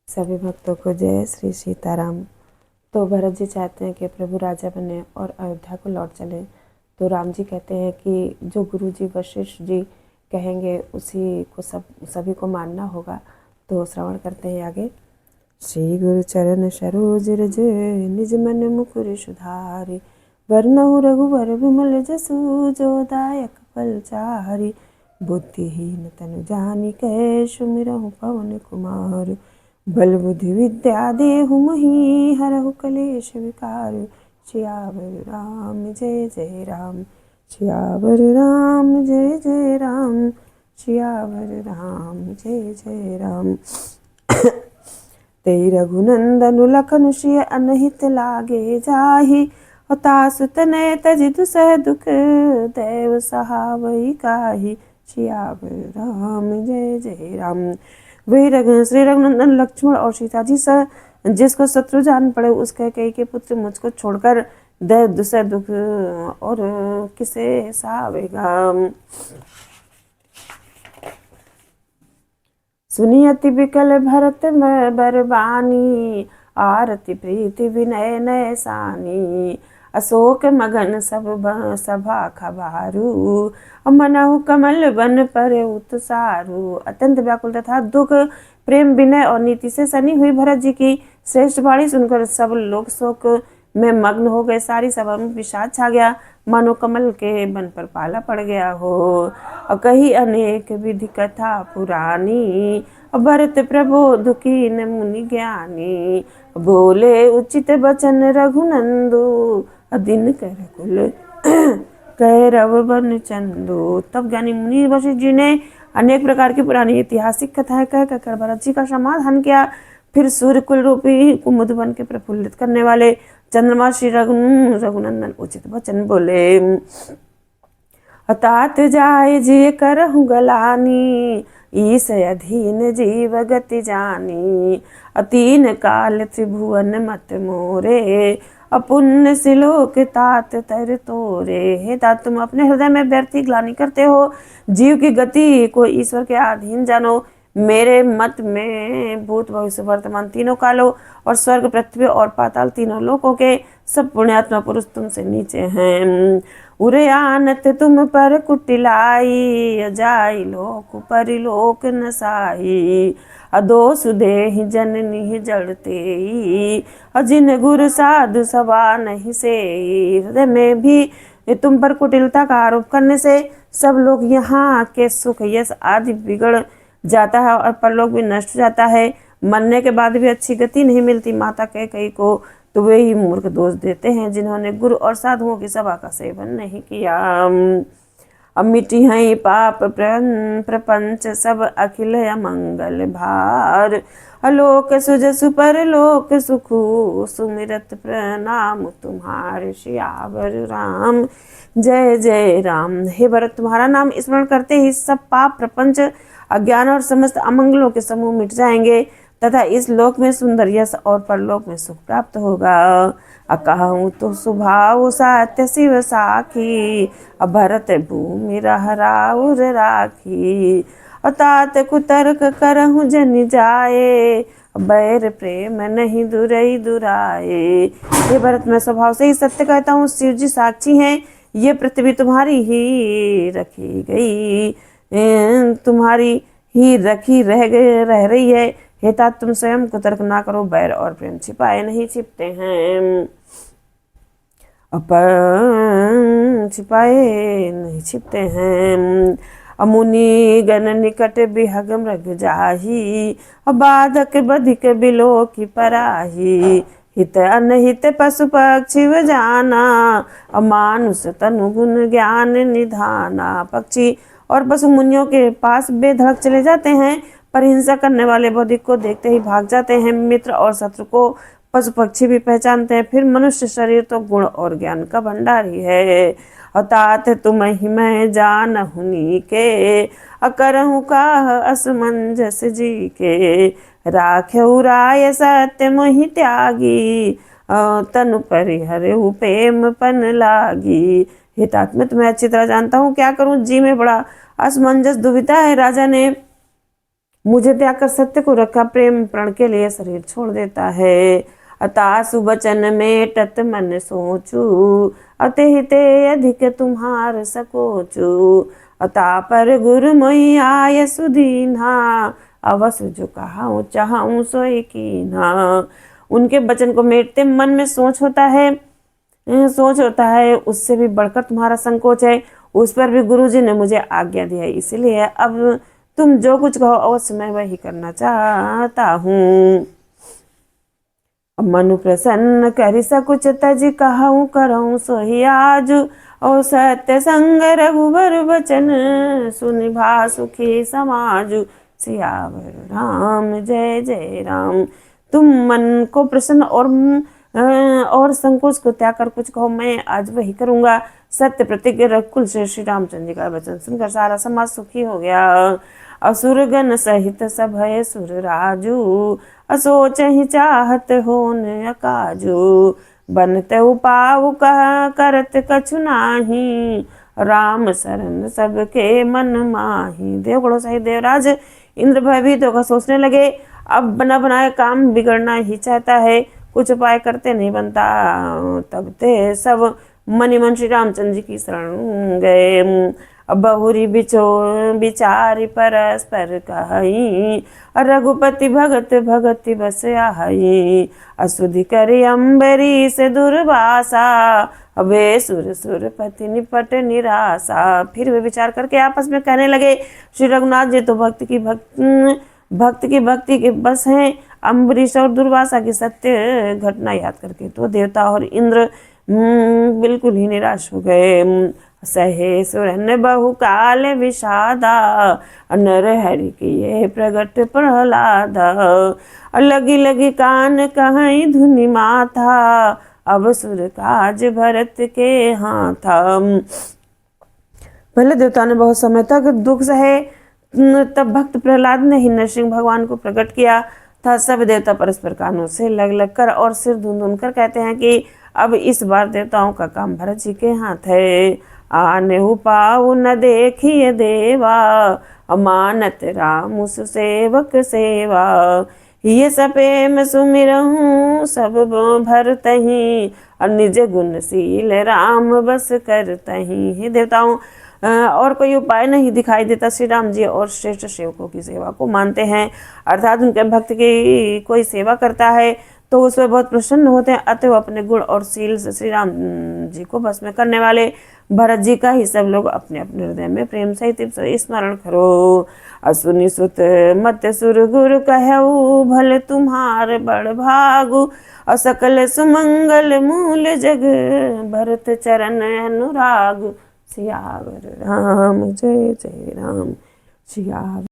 सभी भक्तों को जय श्री सीताराम। तो भरत जी चाहते हैं कि प्रभु राजा बने और अयोध्या को लौट चले। तो राम जी कहते हैं कि जो गुरु जी वशिष्ठ जी कहेंगे उसी को सभी को मानना होगा। तो श्रवण करते हैं आगे। श्री गुरु चरण सरोज रज निज मन मुकुर सुधारि, वरनहु रघुवर विमल जसु जो दायक फल चारि। बुद्धिहीन तनु जानिकै सुमिरहु पवन कुमार, बल बुद्धि विद्या देहु मही हरहु कलेश विकार। सियावर राम जय जय राम, सियावर राम जय जय राम, सियावर राम जय जय राम। तेई रघुनंदन लखन सिय अनहित लागे जाहि, तासु तनय तजि दुसह दुख दैव सहावई काहि। सियावर राम जय जय राम। वही श्री रघुनंदन लक्ष्मण और सीता जी से जिसको शत्रु जान पड़े उसके कई के पुत्र मुझको छोड़कर दैव दुसह दुख और किसे सहावेगा। सुनियति बिकल भरत में बरबानी, आरती प्रीति विनय नय सानी। अशोक मगन सब सभा खबारू, मनहु कमल बन पर उत्सारू। अत्यंत व्याकुल तथा दुख प्रेम विनय और नीति से सनी हुई भरत जी की श्रेष्ठ वाणी सुनकर सब लोग शोक में मग्न हो गए। सारी सभा में विषाद छा गया, मानो कमल के बन पर पाला पड़ गया हो। और कही अनेक विधि कथा पुरानी, भरत प्रबोध कीन मुनि ज्ञानी। बोले उचित बचन रघुनंदु, दिन कर कुल कैरव बन चंदो। तब ज्ञानी मुनि वशिष्ठ जी ने अनेक प्रकार की पुरानी ऐतिहासिक कथाएं कहकर भरत जी का समाधान किया। फिर सूर्य कुल रूपी कुमुद बन के प्रफुल्लित करने वाले चंद्रमा श्री रघुनंदन उचित वचन बोले। तात जाय जे करहु गलानी, ईस अधीन जीव गति जानी। अतीन काल त्रिभुवन मत मोरे, अपुण्य सिलोक तात तर तोरे। हे तात, तुम अपने हृदय में व्यर्थी ग्लानि करते हो, जीव की गति को ईश्वर के अधीन जानो। मेरे मत में भूत भविष्य वर्तमान तीनों कालों और स्वर्ग पृथ्वी और पाताल तीनों लोकों के सब पुण्यात्मा पुरुष तुमसे नीचे हैं। उरे आनत तुम पर कुटिलाई, जाई लोक परिलोक नसाई। अदोष देहि जननी जड़ते, अजिन गुरु साधु सभा नहीं से। हृदय में भी तुम पर कुटिलता का आरोप करने से सब लोग यहाँ के सुख यश आदि बिगड़ जाता है और परलोक भी नष्ट हो जाता है। मरने के बाद भी अच्छी गति नहीं मिलती। माता कैकेयी को तो वे ही मूर्ख दोष देते हैं जिन्होंने गुरु और साधुओं की सभा का सेवन नहीं किया। अब मिटी है पाप प्रपंच सब अखिल अमंगल भार। अलोक सुजसु परलोक सुखु, सुमिरत प्रणाम तुम्हारे। सियावर राम जय जय राम। हे भरत, तुम्हारा नाम स्मरण करते ही सब पाप प्रपंच अज्ञान और समस्त अमंगलों के समूह मिट जाएंगे तथा इस लोक में सुंदर यश और परलोक में सुख प्राप्त होगा। अकहूँ तो सुभाव सत्य शिव साखी, भरत भूमि राउर राखी। तात कुतर्क करहु जन जाए, बैर प्रेम नहीं दुरई दुराए। ये भरत, मैं स्वभाव से ही सत्य कहता हूँ, शिव जी साक्षी हैं। ये पृथ्वी तुम्हारी ही रखी गई, तुम्हारी ही रखी रह रही है। हे तात, तुम स्वयं कुतर्क ना करो। बैर और प्रेम छिपाए नहीं छिपते हैं, छिपाए नहीं छिपते हैं। अमुनि गण निकट बिहग मृग जाही, बाधक बधिक बिलो की पराही। हित अनहित पशु पक्षी जाना, मानुष तनु गुण ज्ञान निधाना। पक्षी और पशु मुनियों के पास बेधड़क चले जाते हैं, पर हिंसा करने वाले बौद्धिक को देखते ही भाग जाते हैं। मित्र और शत्रु को पशु पक्षी भी पहचानते हैं। फिर मनुष्य शरीर तो गुण और ज्ञान का भंडार ही है। तात तुम ही मैं जान हुनी के, अकरहु का असमंजस जी के। राख्यु राय सत्य मोहि त्यागी, तनु परिहरहु प्रेम पन लागी। हे तात, मैं तुम्हें अच्छी तरह जानता हूँ, क्या करूँ, जी में बड़ा असमंजस दुविधा है। राजा ने मुझे त्याग कर सत्य को रखा, प्रेम प्रण के लिए शरीर छोड़ देता है। अतासु बचन में टत मन सोचू, अतिहिते अधिक तुम्हार सकोचू। अता पर गुरु मोहि आय सुदीन्हा, अवस जो कहाऊँ चाहूँ सोई कीन्हा। उनके वचन को मेटते मन में सोच होता है, उससे भी बढ़कर तुम्हारा संकोच है। उस पर भी गुरुजी ने मुझे आज्ञा दी है, इसलिए अब तुम जो कुछ कहो अवश्य मैं वही करना चाहता हूँ। मनु प्रसन्न करि सकुच तज कहूँ करऊँ सोहि आज, और सत्य संग रघुवर वचन सुनि भा सुखी समाजु। सियावर राम जय जय राम। तुम मन को प्रसन्न और संकोच को त्याग कर कुछ कहो, मैं आज वही करूंगा। सत्य प्रतिज्ञ रघुकुल से श्री रामचंद्र जी का वचन सुनकर सारा समाज सुखी हो गया। असुरगण सहित सभय सुर राजू, असोच ही चाहत होन अकाजू। बनते उपाऊ कह करत कछु नाही, राम शरण सबके मन माही। देवगणों सहित देवराज इंद्र भयभीत होकर सोचने लगे, अब बना बनाए काम बिगड़ना ही चाहता है, कुछ उपाय करते नहीं बनता। तब ते सब मनि मन श्री रामचंद्र जी की शरण गए। बहुरी बिचारी परस्पर कही, रघुपति भगत भगति बस आई। असुधि करी अम्बरी से दुर्वासा, वे सुर सुरपति निपट निराशा। फिर वे विचार करके आपस में कहने लगे, श्री रघुनाथ जी तो भक्त की भक्ति के बस हैं। अम्बरीश और दुर्वासा की सत्य घटना याद करके तो देवता और इंद्र बिल्कुल ही निराश हो गए। सहे सुरन बहु काल विषादा, नर हरि किए प्रगट प्रहलादा। लगी लगी कान कहीं धुनि माथा, अब सुर काज भरत के हाथा। पहले देवता ने बहुत समय तक दुख सहे, तब भक्त प्रहलाद ने ही नरसिंह भगवान को प्रकट किया था। सब देवता परस्पर कानों से लग लग कर और सिर धुन कर कहते हैं कि अब इस बार देवताओं का काम भरत जी के हाथ है। आने पाऊ न देखिए देवा, अमानत राम सेवक सेवा। ये सपेम सुमिरहूँ सब भरतहीं, निज गुणशील राम बस करतहीं। हे देवताओं, और कोई उपाय नहीं दिखाई देता। श्री राम जी और श्रेष्ठ सेवकों की सेवा को मानते हैं, अर्थात उनके भक्त की कोई सेवा करता है तो उस पर बहुत प्रसन्न होते हैं। अतः अपने गुण और शील से श्री राम जी को बस में करने वाले भरत जी का ही सब लोग अपने अपने हृदय में प्रेम सहित स्मरण करो। असुनि सुत मत सुर गुरु कहऊ, भले तुम्हार बड़ भागु। असकल सुमंगल मूल जग, भरत चरण अनुराग। सियावर राम जय जय राम। सियावर